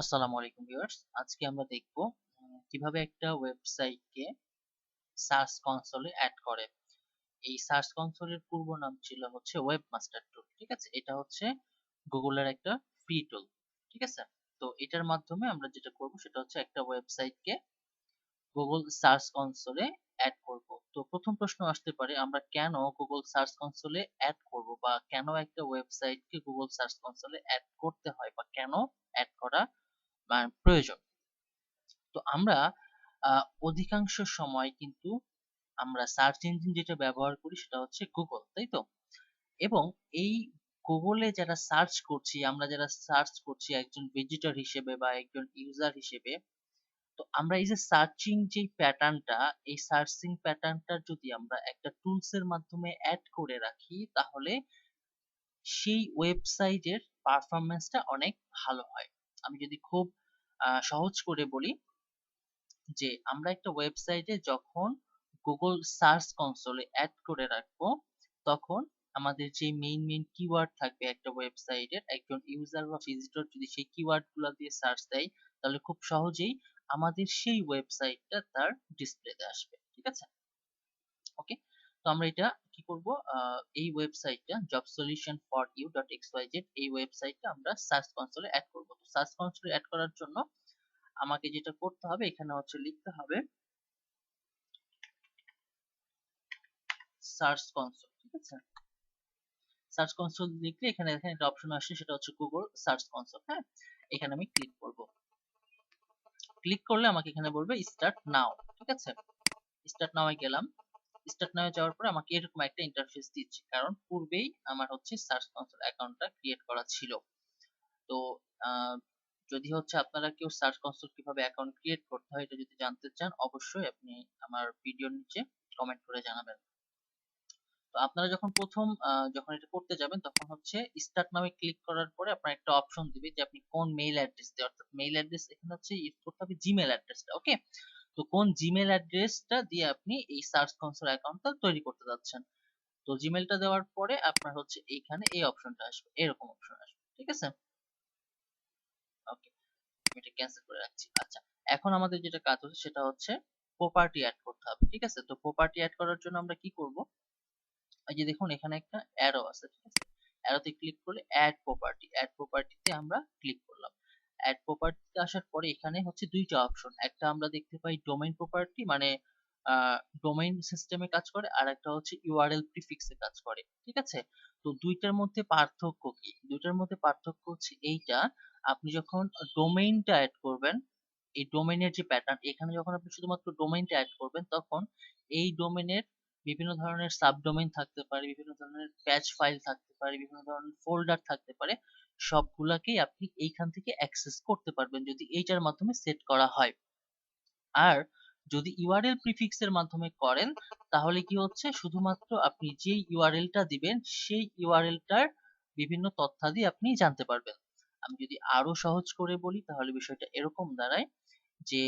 আসসালামু আলাইকুম ভিউয়ার্স, আজকে আমরা দেখব কিভাবে একটা ওয়েবসাইটকে সার্চ কনসোলে অ্যাড করে। এই সার্চ কনসোলের পূর্ব নাম ছিল হচ্ছে ওয়েবমাস্টার টুল। ঠিক আছে, এটা হচ্ছে গুগলের একটা ফ্রি টুল। ঠিক আছে, তো এটার মাধ্যমে আমরা যেটা করব সেটা হচ্ছে একটা ওয়েবসাইটকে গুগল সার্চ কনসোলে অ্যাড করব। তো প্রথম প্রশ্ন আসতে পারে, আমরা কেন গুগল সার্চ কনসোলে অ্যাড করব বা কেন একটা ওয়েবসাইটকে গুগল সার্চ কনসোলে অ্যাড করতে হয় বা কেন অ্যাড করা প্রয়োজন। তো আমরা অধিকাংশ সময় কিন্তু আমরা সার্চ ইঞ্জিন যেটা ব্যবহার করি সেটা হচ্ছে গুগল, তাই তো? এবং এই গুগলে যারা সার্চ করছি, আমরা যারা সার্চ করছি একজন ভিজিটর হিসেবে বা একজন ইউজার হিসেবে, তো আমরা এই যে সার্চিং যে প্যাটার্নটা, এই সার্চিং প্যাটার্নটা যদি আমরা একটা টুলস এর মাধ্যমে অ্যাড করে রাখি, তাহলে সেই ওয়েবসাইটের পারফরম্যান্সটা অনেক ভালো হয়। আমি যদি খুব সহজ করে বলি, যে আমরা একটা ওয়েবসাইটে যখন গুগল সার্চ কনসোলে অ্যাড করে রাখবো, তখন আমাদের যে মেইন কিওয়ার্ড থাকবে একটা ওয়েবসাইটের, একজন ইউজার বা ভিজিটর যদি সেই কিওয়ার্ড গুলা দিয়ে সার্চ দেয়, তাহলে খুব সহজেই আমাদের সেই ওয়েবসাইটটা তার ডিসপ্লেতে আসবে। ঠিক আছে, ওকে। তো আমরা এটা কি করব, এই ওয়েবসাইটটা jobsolution4u.xyz, এই ওয়েবসাইটটা আমরা সার্চ কনসোলে অ্যাড করব। তো সার্চ কনসোলে অ্যাড করার জন্য আমাকে যেটা করতে হবে, এখানে হচ্ছে লিখতে হবে সার্চ কনসোল। ঠিক আছে, সার্চ কনসোল লিখলে এখানে দেখেন একটা অপশন আসছে, সেটা হচ্ছে গুগল সার্চ কনসোল। হ্যাঁ, এখানে আমি ক্লিক করব। ক্লিক করলে আমাকে এখানে বলবে স্টার্ট নাও। ঠিক আছে, স্টার্ট নাও এ গেলাম। স্টার্ট নাও এ যাওয়ার পরে আমাকে এরকম একটা ইন্টারফেস দিচ্ছে, কারণ পূর্বেই আমার হচ্ছে সার্চ কনসোল অ্যাকাউন্টটা ক্রিয়েট করা ছিল। তো আহ, যদি হচ্ছে আপনারা কেউ সার্চ কনসোল কিভাবে অ্যাকাউন্ট ক্রিয়েট করতে হয় এটা যদি জানতে চান, অবশ্যই আপনি আমার ভিডিওর নিচে কমেন্ট করে জানাবেন। তো আপনারা যখন প্রথম যখন এটা করতে যাবেন, তখন হচ্ছে স্টার্ট নামে ক্লিক করার পরে আপনার একটা অপশন দিবে যে আপনি কোন মেইল অ্যাড্রেস দিয়ে, অর্থাৎ মেইল অ্যাড্রেস এখানে হচ্ছে ইউজ করতে হবে জিমেল অ্যাড্রেসটা। ওকে, তো কোন জিমেল অ্যাড্রেসটা দিয়ে আপনি এই সার্চ কনসোল অ্যাকাউন্টটা তৈরি করতে যাচ্ছেন, তো জিমেলটা দেওয়ার পরে আপনার হচ্ছে এইখানে এই অপশনটা আসবে, এরকম অপশন আসবে। ঠিক আছে, ওকে, আমি এটা ক্যান্সেল করে রাখছি। আচ্ছা, এখন আমাদের যেটা কাজ হচ্ছে সেটা হচ্ছে প্রপার্টি অ্যাড করতে হবে। ঠিক আছে, তো প্রপার্টি অ্যাড করার জন্য আমরা কি করব, এই যে দেখুন এখানে একটা অ্যারো আছে। ঠিক আছে, অ্যারোতে ক্লিক করলে অ্যাড প্রপার্টি, অ্যাড প্রপার্টিতে আমরা ক্লিক করলাম। অ্যাড প্রপার্টিতে আসার পরে এখানে হচ্ছে দুইটা অপশন, একটা আমরা দেখতে পাই ডোমেইন প্রপার্টি, মানে ডোমেইন সিস্টেমে কাজ করে, আর একটা হচ্ছে ইউআরএল প্রিফিক্সে কাজ করে। ঠিক আছে, তো দুইটার মধ্যে পার্থক্য কি? দুইটার মধ্যে পার্থক্য হচ্ছে এইটা, আপনি যখন ডোমেইনটা অ্যাড করবেন, এই ডোমেইনের যে প্যাটার্ন, এখানে যখন আপনি শুধুমাত্র ডোমেইনটা অ্যাড করবেন, তখন এই ডোমেইনের বিভিন্ন ধরনের সাবডোমেইন থাকতে পারে, বিভিন্ন ধরনের প্যাচ ফাইল থাকতে পারে, বিভিন্ন ধরনের ফোল্ডার থাকতে পারে, সবগুলাকেই আপনি এইখান থেকে অ্যাক্সেস করতে পারবেন যদি এইটার মাধ্যমে সেট করা হয়। আর যদি ইউআরএল প্রিফিক্স এর মাধ্যমে করেন, তাহলে কি হচ্ছে, শুধুমাত্র আপনি যে ইউআরএলটা দিবেন সেই ইউআরএলটার বিভিন্ন তথ্যাদি আপনি জানতে পারবেন। আমি যদি আরো সহজ করে বলি, তাহলে বিষয়টা এরকম দাঁড়ায় যে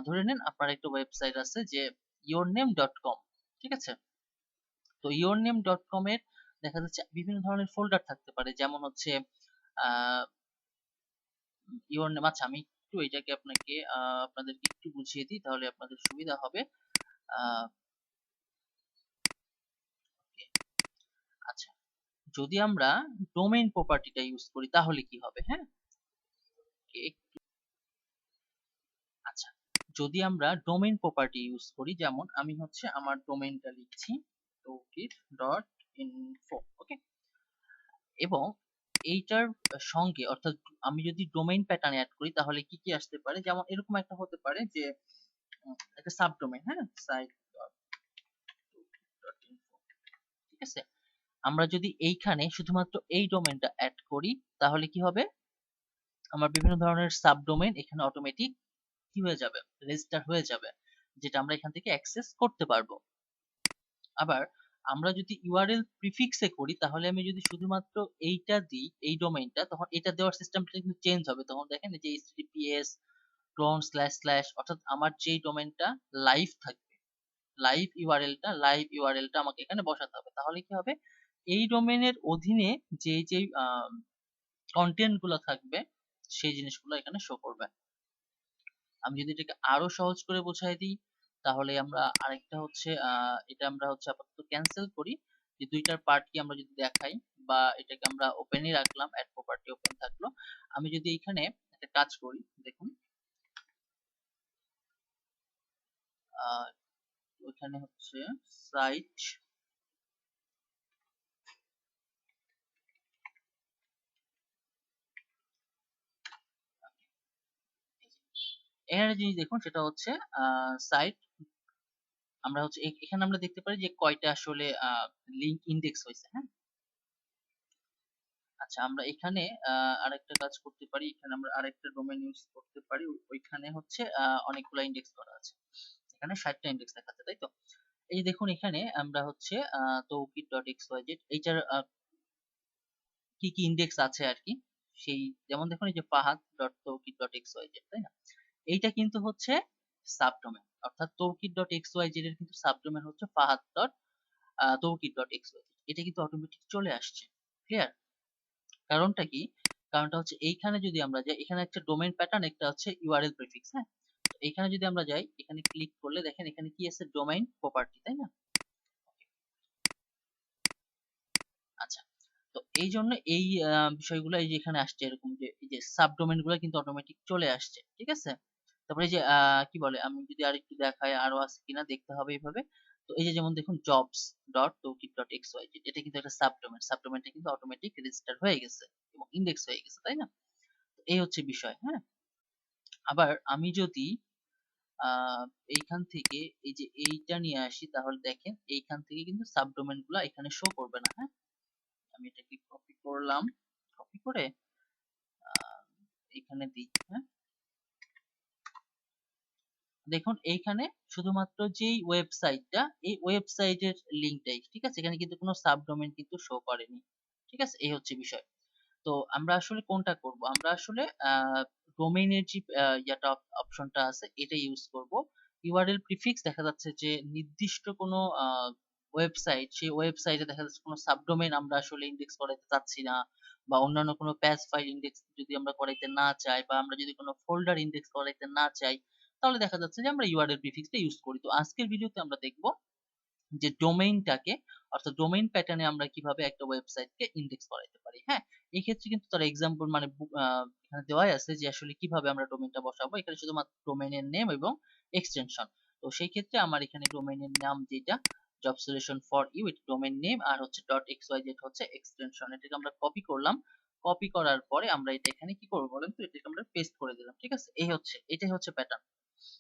ধরে নেন আপনার একটা ওয়েবসাইট আছে যে yourname.com। ঠিক আছে, তো yourname.com এর দেখা যাচ্ছে বিভিন্ন ধরনের ফোল্ডার থাকতে পারে, যেমন হচ্ছে আহ ইওর নেম। আচ্ছা, আমি একটু এটাকে আপনাকে আপনাদেরকে একটু বুঝিয়ে দিই, তাহলে আপনাদের সুবিধা হবে। আহ, okay, আচ্ছা, যদি আমরা ডোমেইন প্রপার্টিটা ইউজ করি তাহলে কি হবে? হ্যাঁ, okay, আচ্ছা, যদি আমরা ডোমেইন প্রপার্টি ইউজ করি, যেমন আমি হচ্ছে আমার ডোমেইনটা লিখছি towkir.info। ওকে, এবং এইটার সঙ্গে, অর্থাৎ আমি যদি ডোমেইন প্যাটার্ন অ্যাড করি, তাহলে কি কি আসতে পারে, যেমন এরকম একটা হতে পারে যে একটা সাবডোমেইন, হ্যাঁ, সাইট ডট ইনফো। ঠিক আছে, আমরা যদি এইখানে শুধুমাত্র এই ডোমেইনটা অ্যাড করি, তাহলে কি হবে, আমার বিভিন্ন ধরনের সাবডোমেইন এখানে অটোমেটিক কি হয়ে যাবে, রেজিস্টার হয়ে যাবে, যেটা আমরা এখান থেকে অ্যাক্সেস করতে পারবো। আবার আমরা যদি ইউআরএল প্রিফিক্সে করি, তাহলে আমি যদি শুধুমাত্র এইটা দিই, এই ডোমেইনটা, তখন এটা দেওয়ার সিস্টেমটা কিন্তু চেঞ্জ হবে। তখন দেখেন এই যে এইচটিটিপিএস ক্লোন স্ল্যাশ স্ল্যাশ, অর্থাৎ আমার যেই ডোমেইনটা লাইভ থাকবে, লাইভ ইউআরএলটা আমাকে এখানে বসাতে হবে। তাহলে কি হবে, এই ডোমেইনের অধীনে যে যে কন্টেন্ট গুলো থাকবে, সেই জিনিসগুলো এখানে শো করবে। আমি যদি এটাকে আরো সহজ করে বোঝাই দিই, তাহলে আমরা আরেকটা হচ্ছে এটা আমরা হচ্ছে আপাতত ক্যান্সেল করি, যে দুইটার পার্ট কি আমরা যদি দেখাই, বা এটাকে আমরা ওপেনই রাখলাম, অ্যাড প্রপার্টি ওপেন থাকলো। আমি যদি এখানে একটা কাজ করি, দেখুন ওইখানে হচ্ছে সাইট, এখানে জিনিস দেখুন সেটা হচ্ছে সাইট, আমরা হচ্ছে এখানে আমরা দেখতে পারি যে কয়টা আসলে লিংক ইন্ডেক্স হয়েছে। হ্যাঁ, আচ্ছা আমরা এখানে আরেকটা কাজ করতে পারি, এখানে আমরা আরেকটা ডোমেইন ইউজ করতে পারি, ওইখানে হচ্ছে অনেকগুলো ইন্ডেক্স করা আছে, এখানে 60টা ইন্ডেক্স দেখাচ্ছে, তাই তো? এই যে দেখুন এখানে আমরা হচ্ছে Toukir dot X Y Z এইটার কি কি ইন্ডেক্স আছে আর কি, সেই যেমন দেখুন এই যে Fahad dot Toukir dot X Y Z, তাই না? এইটা কিন্তু হচ্ছে সাবডোমেন, অর্থাৎ Toukir dot X Y Z এর কিন্তু সাবডোমেন হচ্ছে Fahad dot Toukir dot X Y Z, এটা কিন্তু অটোমেটিক চলে আসছে। ক্লিয়ার? কারণটা কি? কারণটা হচ্ছে এইখানে যদি আমরা যাই, এখানে একটা ডোমেইন প্যাটার্ন, একটা হচ্ছে ইউআরএল প্রিফিক্স। হ্যাঁ, তো এখানে যদি আমরা যাই, এখানে ক্লিক করলে দেখেন এখানে কি আছে, ডোমেইন প্রপার্টি, তাই না? আচ্ছা, তো এই জন্য এই বিষয়গুলো এই যে এখানে আসছে এরকম, যে এই যে সাবডোমেন গুলো কিন্তু অটোমেটিক চলে আসছে, ঠিক আছে? তারপরে এই যে কি বলে, আমি যদি আরেকটু দেখাই আরো আছে কিনা দেখতে হবে এইভাবে। তো এই যে যেমন দেখুন jobs dot Toukir dot X Y Z, এটা কিন্তু একটা সাবডোমেন, সাবডোমেনটা কিন্তু অটোমেটিক রেজিস্টার হয়ে গেছে এবং ইন্ডেক্স হয়ে গেছে, তাই না? তো এই হচ্ছে বিষয়। হ্যাঁ, আবার আমি যদি আহ এইখান থেকে এই যে এইটা নিয়ে আসি, তাহলে দেখেন এইখান থেকে কিন্তু সাবডোমেন গুলা এখানে শো করবে না। হ্যাঁ, আমি এটাকে কপি করলাম, কপি করে এখানে দিই। হ্যাঁ, দেখুন এইখানে শুধুমাত্র যেই ওয়েবসাইটটা, এই ওয়েবসাইটের লিঙ্কটাই, ঠিক আছে? এখানে কিন্তু কোনো সাবডোমেন কিন্তু শো করেনি, ঠিক আছে? এই হচ্ছে বিষয়। তো আমরা আসলে কোনটা করব, আমরা আসলে ডোমেইনের যে ইয়াটা অপশনটা আছে এটা ইউজ করব। ইউআরএল প্রিফিক্স দেখা যাচ্ছে যে নির্দিষ্ট কোনো ওয়েবসাইট, সেই ওয়েবসাইটে দেখা যাচ্ছে কোনো সাবডোমেইন আমরা আসলে ইন্ডেক্স করাইতে চাচ্ছি না, বা অন্যান্য কোনো প্যাচ ফাইল ইন্ডেক্স যদি আমরা করাইতে না চাই, বা আমরা যদি কোনো ফোল্ডার ইন্ডেক্স করাইতে না চাই, তাহলে দেখা যাচ্ছে যে আমরা ইউআরএল প্রিফিক্সটা ইউজ করি। তো আজকের ভিডিওতে আমরা দেখব যে ডোমেইনটাকে, অর্থাৎ ডোমেইন প্যাটার্নে আমরা কিভাবে একটা ওয়েবসাইটকে ইন্ডেক্স করাইতে পারি। হ্যাঁ, এই ক্ষেত্রে কিন্তু তার এক্সাম্পল মানে এখানে দেওয়াই আছে যে আসলে কিভাবে আমরা ডোমেইনটা বসাবো, এখানে শুধুমাত্র ডোমেইনের নেম এবং এক্সটেনশন। তো সেই ক্ষেত্রে আমার এখানে ডোমেইনের নাম যেটা জব সলিউশন ফর ইউ, এটা ডোমেইন নেম, আর হচ্ছে ডট এক্স ওয়াই জেড হচ্ছে এক্সটেনশন। এটাকে আমরা কপি করলাম, কপি করার পরে আমরা এটা এখানে কি করবো বলেন তো, এটাকে আমরা পেস্ট করে দিলাম, ঠিক আছে? এই হচ্ছে, এটাই হচ্ছে প্যাটার্ন।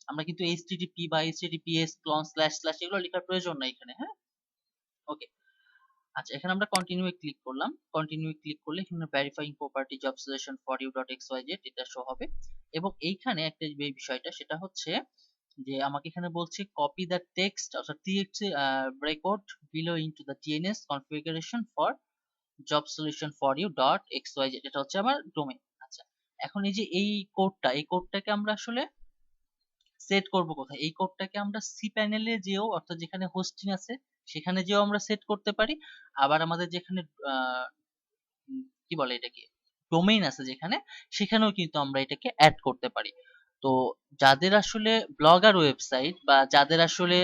আমরা কিন্তু এইচটিটিপি বা এইচটিটিপিএস ক্লন স্ল্যাশ স্ল্যাশ এগুলো লেখার প্রয়োজন নাই এখানে। হ্যাঁ, ওকে। আচ্ছা, এখানে আমরা কন্টিনিউ এ ক্লিক করলাম, কন্টিনিউ ক্লিক করলে এখানে verifying property job suggestion for you dot X Y Z এটা শো হবে। এবং এইখানে একটা যে বিষয়টা সেটা হচ্ছে যে আমাকে এখানে বলছে কপি দ্য টেক্সট অর্থাৎ TXT record below into the DNS configuration for job solution for you dot X Y Z, এটা হচ্ছে আমার ডোমেইন। আচ্ছা, এখন এই যে এই কোডটা, এই কোডটাকে আমরা আসলে সেট করব কোথায়? এই কোডটাকে আমরা সি প্যানেলে যেও, অর্থাৎ যেখানে হোস্টিং আছে সেখানে যেও আমরা সেট করতে পারি। আবার আমাদের যেখানে কি বলে এটাকে, ডোমেইন আছে যেখানে, সেখানেও কিন্তু আমরা এটাকে অ্যাড করতে পারি। তো যাদের আসলে ব্লগার ওয়েবসাইট বা যাদের আসলে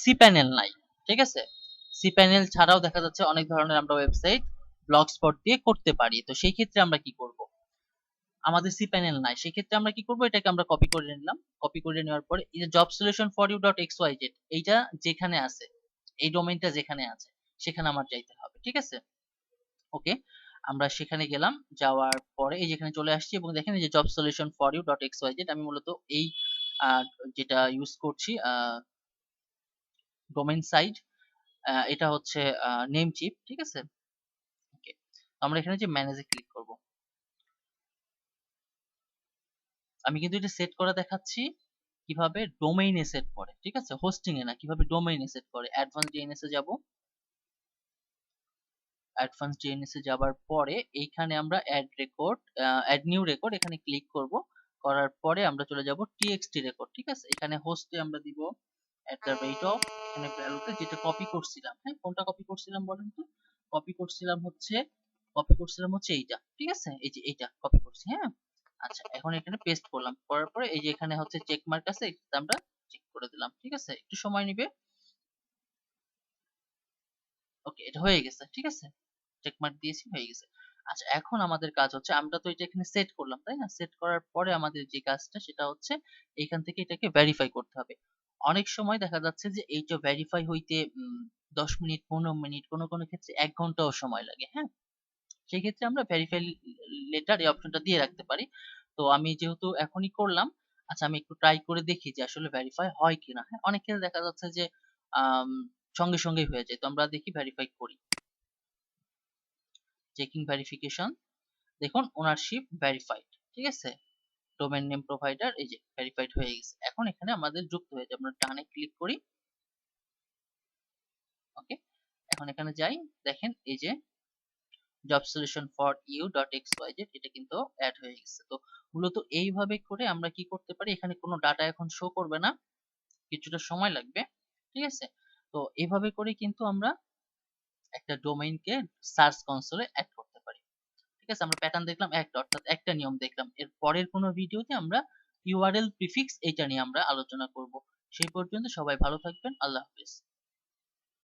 সি প্যানেল নাই, ঠিক আছে, সি প্যানেল ছাড়াও দেখা যাচ্ছে অনেক ধরনের আমরা ওয়েবসাইট ব্লগ স্পট দিয়ে করতে পারি। তো সেই ক্ষেত্রে আমরা কি করব, আমাদের সি প্যানেল নাই, সেক্ষেত্রে আমরা কি করব, এটাকে আমরা কপি করে নিলাম। কপি করে নেওয়ার পরে এই যে job solution for you dot X Y Z, এইটা যেখানে আছে, এই ডোমেইনটা যেখানে আছে সেখানে আমার যাইতে হবে, ঠিক আছে? ওকে, আমরা সেখানে গেলাম, যাওয়ার পরে এই যেখানে চলে আসছি এবং দেখেন এই যে job solution for you dot X Y Z, আমি মূলত এই আহ, যেটা ইউজ করছি ডোমেইন সাইড, এটা হচ্ছে নেম চিপ, ঠিক আছে? ওকে, আমরা এখানে যে ম্যানেজে ক্লিক করব, আমি কিন্তু এটা সেট করা দেখাচ্ছি কিভাবে ডোমেইনে সেট করে, ঠিক আছে? হোস্টিং এ না, কিভাবে ডোমেইনে সেট করে। অ্যাডভান্স ডিএনএস এ যাব, অ্যাডভান্স ডিএনএস এ যাবার পরে এইখানে আমরা add record, add new record, এখানে ক্লিক করব। করার পরে আমরা চলে যাব টিএক্সটি রেকর্ড, ঠিক আছে? এখানে হোস্টে আমরা দিব এট দ্য রেট অফ, এখানে ভ্যালুতে যেটা কপি করছিলাম, হ্যাঁ কোনটা কপি করছিলাম বলেন তো? কপি করছিলাম হচ্ছে এইটা, ঠিক আছে? এই যে এইটা কপি করছি। হ্যাঁ, আচ্ছা, এখন এখানে পেস্ট করলাম, করার পরে এই যে এখানে হচ্ছে চেক মার্ক আছে, এটাতে আমরা চেক করে দিলাম। ঠিক আছে, একটু সময় নিবে। ওকে, এটা হয়ে গেছে। ঠিক আছে, চেক মার্ক দিয়েছি, হয়ে গেছে। আচ্ছা, এখন আমাদের কাজ হচ্ছে, আমরা তো এটা এখানে সেট করলাম তাই না? সেট করার পরে আমাদের যে কাজটা সেটা হচ্ছে এখান থেকে এটাকে ভেরিফাই করতে হবে। অনেক সময় দেখা যাচ্ছে যে এইটা ভেরিফাই হইতে 10 মিনিট, 15 মিনিট, কোনো কোনো ক্ষেত্রে 1 ঘন্টাও সময় লাগে। হ্যাঁ, সেই ক্ষেত্রে আমরা ভেরিফাই লেটার এই অপশনটা দিয়ে রাখতে পারি। তো আমি যেহেতু এখনই করলাম, আচ্ছা আমি একটু ট্রাই করে দেখি যে আসলে ভেরিফাই হয় কিনা। হ্যাঁ, অনেক ক্ষেত্রে দেখা যাচ্ছে যে আম, সঙ্গে সঙ্গেই হয়ে যায়। তো আমরা দেখি ভেরিফাই করি। চেকিং ভেরিফিকেশন, দেখুন ওনারশিপ ভেরিফাইড। ঠিক আছে, ডোমেইন নেম প্রোভাইডার, এই যে ভেরিফাইড হয়ে গেছে। এখন এখানে আমাদের যুক্ত হয়ে যাবে, আমরা ডানে ক্লিক করি। ওকে, এখন এখানে যাই, দেখেন এই যে job solution for you dot X Y Z, এটা কিন্তু অ্যাড হয়ে গেছে। তো মূলত এইভাবে করে আমরা কি করতে পারি, এখানে কোনো ডাটা এখন শো করবে না, কিছুটা সময় লাগবে। ঠিক আছে, তো এইভাবে করে কিন্তু আমরা একটা ডোমেইনকে সার্চ কনসোলে অ্যাড করতে পারি। ঠিক আছে, আমরা প্যাটার্ন দেখলাম একটা, অর্থাৎ একটা নিয়ম দেখলাম। এর পরের কোনো ভিডিওতে আমরা ইউআরএল প্রিফিক্স এইটা নিয়ে আমরা আলোচনা করব। সেই পর্যন্ত সবাই ভালো থাকবেন, আল্লাহ হাফেজ।